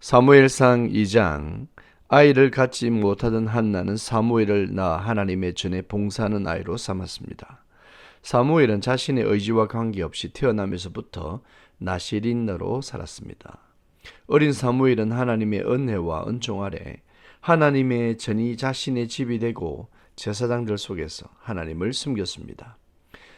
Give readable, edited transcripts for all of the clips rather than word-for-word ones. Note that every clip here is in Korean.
사무엘상 2장. 아이를 갖지 못하던 한나는 사무엘을 낳아 하나님의 전에 봉사하는 아이로 삼았습니다. 사무엘은 자신의 의지와 관계없이 태어나면서부터 나실인으로 살았습니다. 어린 사무엘은 하나님의 은혜와 은총 아래 하나님의 전이 자신의 집이 되고 제사장들 속에서 하나님을 섬겼습니다.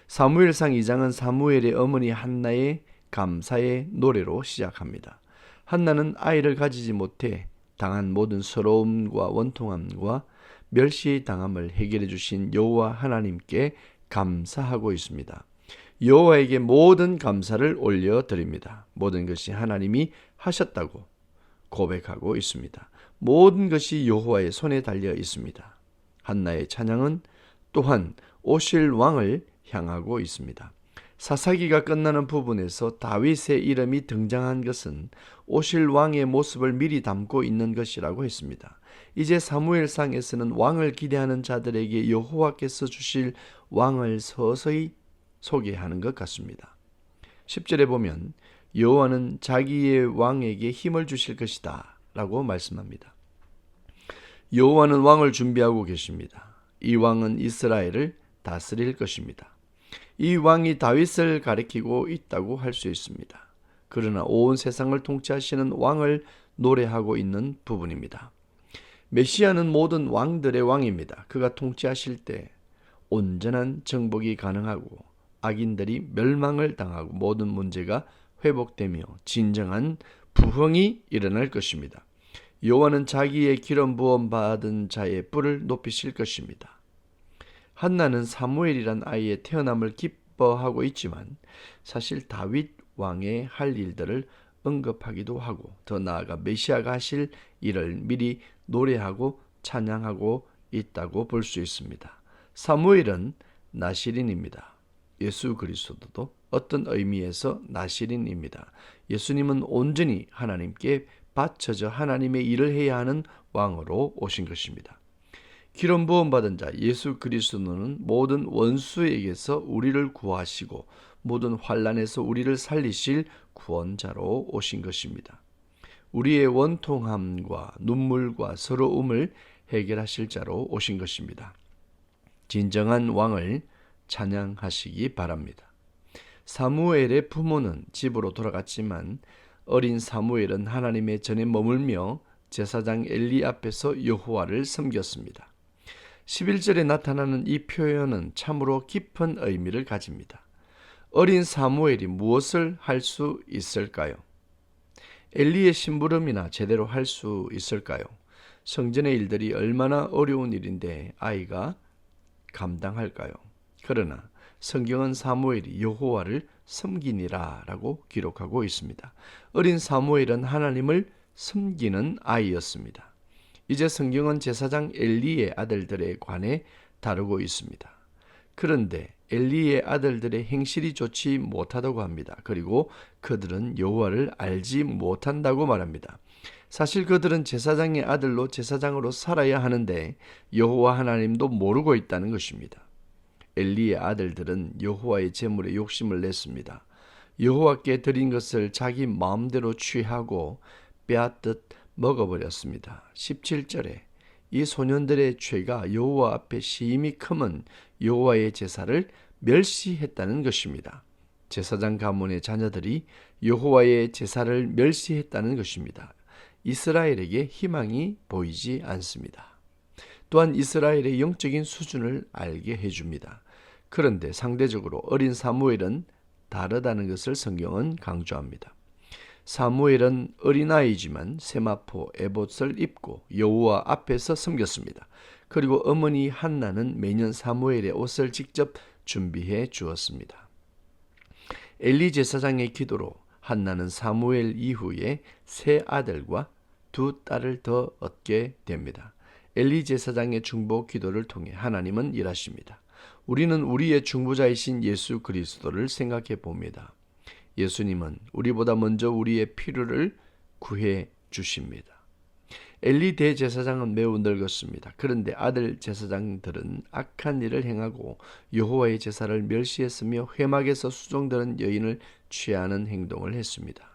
사무엘상 2장은 사무엘의 어머니 한나의 감사의 노래로 시작합니다. 한나는 아이를 가지지 못해 당한 모든 서러움과 원통함과 멸시당함을 해결해 주신 여호와 하나님께 감사하고 있습니다. 여호와에게 모든 감사를 올려드립니다. 모든 것이 하나님이 하셨다고 고백하고 있습니다. 모든 것이 여호와의 손에 달려 있습니다. 한나의 찬양은 또한 오실 왕을 향하고 있습니다. 사사기가 끝나는 부분에서 다윗의 이름이 등장한 것은 오실 왕의 모습을 미리 담고 있는 것이라고 했습니다. 이제 사무엘상에서는 왕을 기대하는 자들에게 여호와께서 주실 왕을 서서히 소개하는 것 같습니다. 10절에 보면 여호와는 자기의 왕에게 힘을 주실 것이다 라고 말씀합니다. 여호와는 왕을 준비하고 계십니다. 이 왕은 이스라엘을 다스릴 것입니다. 이 왕이 다윗을 가리키고 있다고 할 수 있습니다. 그러나 온 세상을 통치하시는 왕을 노래하고 있는 부분입니다. 메시아는 모든 왕들의 왕입니다. 그가 통치하실 때 온전한 정복이 가능하고 악인들이 멸망을 당하고 모든 문제가 회복되며 진정한 부흥이 일어날 것입니다. 여호와는 자기의 기름 부음 받은 자의 뿔을 높이실 것입니다. 한나는 사무엘이란 아이의 태어남을 기뻐하고 있지만 사실 다윗 왕의 할 일들을 언급하기도 하고 더 나아가 메시아가 하실 일을 미리 노래하고 찬양하고 있다고 볼 수 있습니다. 사무엘은 나실인입니다. 예수 그리스도도 어떤 의미에서 나실인입니다. 예수님은 온전히 하나님께 바쳐져 하나님의 일을 해야 하는 왕으로 오신 것입니다. 기름 부음 받은 자 예수 그리스도는 모든 원수에게서 우리를 구하시고 모든 환난에서 우리를 살리실 구원자로 오신 것입니다. 우리의 원통함과 눈물과 서러움을 해결하실 자로 오신 것입니다. 진정한 왕을 찬양하시기 바랍니다. 사무엘의 부모는 집으로 돌아갔지만 어린 사무엘은 하나님의 전에 머물며 제사장 엘리 앞에서 여호와를 섬겼습니다. 11절에 나타나는 이 표현은 참으로 깊은 의미를 가집니다. 어린 사무엘이 무엇을 할 수 있을까요? 엘리의 심부름이나 제대로 할 수 있을까요? 성전의 일들이 얼마나 어려운 일인데 아이가 감당할까요? 그러나 성경은 사무엘이 여호와를 섬기니라 라고 기록하고 있습니다. 어린 사무엘은 하나님을 섬기는 아이였습니다. 이제 성경은 제사장 엘리의 아들들에 관해 다루고 있습니다. 그런데 엘리의 아들들의 행실이 좋지 못하다고 합니다. 그리고 그들은 여호와를 알지 못한다고 말합니다. 사실 그들은 제사장의 아들로 제사장으로 살아야 하는데 여호와 하나님도 모르고 있다는 것입니다. 엘리의 아들들은 여호와의 제물에 욕심을 냈습니다. 여호와께 드린 것을 자기 마음대로 취하고 빼앗듯 먹어버렸습니다. 17절에 이 소년들의 죄가 여호와 앞에 심히 크면 여호와의 제사를 멸시했다는 것입니다. 제사장 가문의 자녀들이 여호와의 제사를 멸시했다는 것입니다. 이스라엘에게 희망이 보이지 않습니다. 또한 이스라엘의 영적인 수준을 알게 해줍니다. 그런데 상대적으로 어린 사무엘은 다르다는 것을 성경은 강조합니다. 사무엘은 어린아이지만 세마포 에봇을 입고 여호와 앞에서 섬겼습니다. 그리고 어머니 한나는 매년 사무엘의 옷을 직접 준비해 주었습니다. 엘리 제사장의 기도로 한나는 사무엘 이후에 세 아들과 두 딸을 더 얻게 됩니다. 엘리 제사장의 중보 기도를 통해 하나님은 일하십니다. 우리는 우리의 중보자이신 예수 그리스도를 생각해 봅니다. 예수님은 우리보다 먼저 우리의 필요를 구해 주십니다. 엘리 대제사장은 매우 늙었습니다. 그런데 아들 제사장들은 악한 일을 행하고 여호와의 제사를 멸시했으며 회막에서 수종되는 여인을 취하는 행동을 했습니다.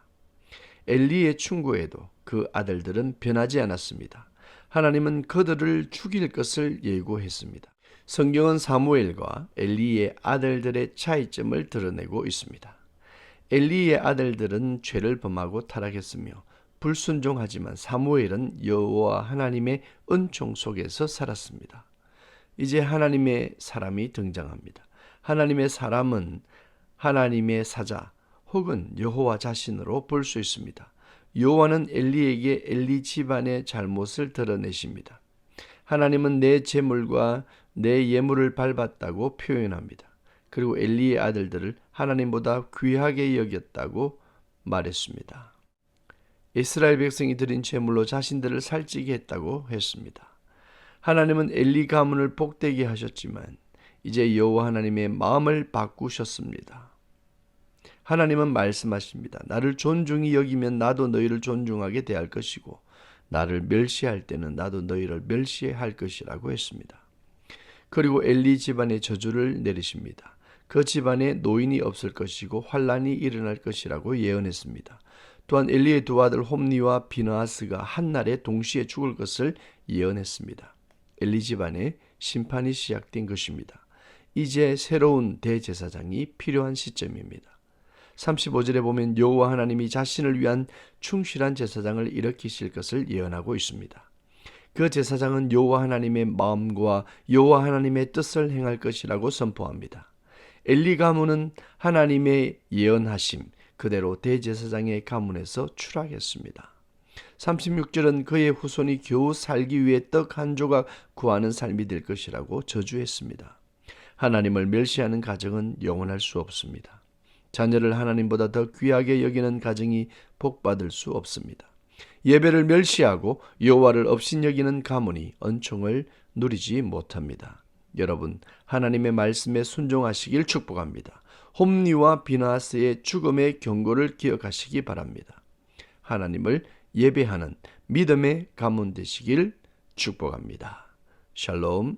엘리의 충고에도 그 아들들은 변하지 않았습니다. 하나님은 그들을 죽일 것을 예고했습니다. 성경은 사무엘과 엘리의 아들들의 차이점을 드러내고 있습니다. 엘리의 아들들은 죄를 범하고 타락했으며 불순종하지만 사무엘은 여호와 하나님의 은총 속에서 살았습니다. 이제 하나님의 사람이 등장합니다. 하나님의 사람은 하나님의 사자 혹은 여호와 자신으로 볼 수 있습니다. 여호와는 엘리에게 엘리 집안의 잘못을 드러내십니다. 하나님은 내 재물과 내 예물을 밟았다고 표현합니다. 그리고 엘리의 아들들을 하나님보다 귀하게 여겼다고 말했습니다. 이스라엘 백성이 드린 제물로 자신들을 살찌게 했다고 했습니다. 하나님은 엘리 가문을 복되게 하셨지만 이제 여호와 하나님의 마음을 바꾸셨습니다. 하나님은 말씀하십니다. 나를 존중히 여기면 나도 너희를 존중하게 대할 것이고 나를 멸시할 때는 나도 너희를 멸시할 것이라고 했습니다. 그리고 엘리 집안의 저주를 내리십니다. 그 집안에 노인이 없을 것이고 환란이 일어날 것이라고 예언했습니다. 또한 엘리의 두 아들 홈니와 비느하스가 한날에 동시에 죽을 것을 예언했습니다. 엘리 집안에 심판이 시작된 것입니다. 이제 새로운 대제사장이 필요한 시점입니다. 35절에 보면 여호와 하나님이 자신을 위한 충실한 제사장을 일으키실 것을 예언하고 있습니다. 그 제사장은 여호와 하나님의 마음과 여호와 하나님의 뜻을 행할 것이라고 선포합니다. 엘리 가문은 하나님의 예언하심 그대로 대제사장의 가문에서 추락했습니다. 36절은 그의 후손이 겨우 살기 위해 떡 한 조각 구하는 삶이 될 것이라고 저주했습니다. 하나님을 멸시하는 가정은 영원할 수 없습니다. 자녀를 하나님보다 더 귀하게 여기는 가정이 복받을 수 없습니다. 예배를 멸시하고 여호와를 업신여기는 가문이 은총을 누리지 못합니다. 여러분, 하나님의 말씀에 순종하시길 축복합니다. 홈니와 비느하스의 죽음의 경고를 기억하시기 바랍니다. 하나님을 예배하는 믿음의 가문 되시길 축복합니다. 샬롬.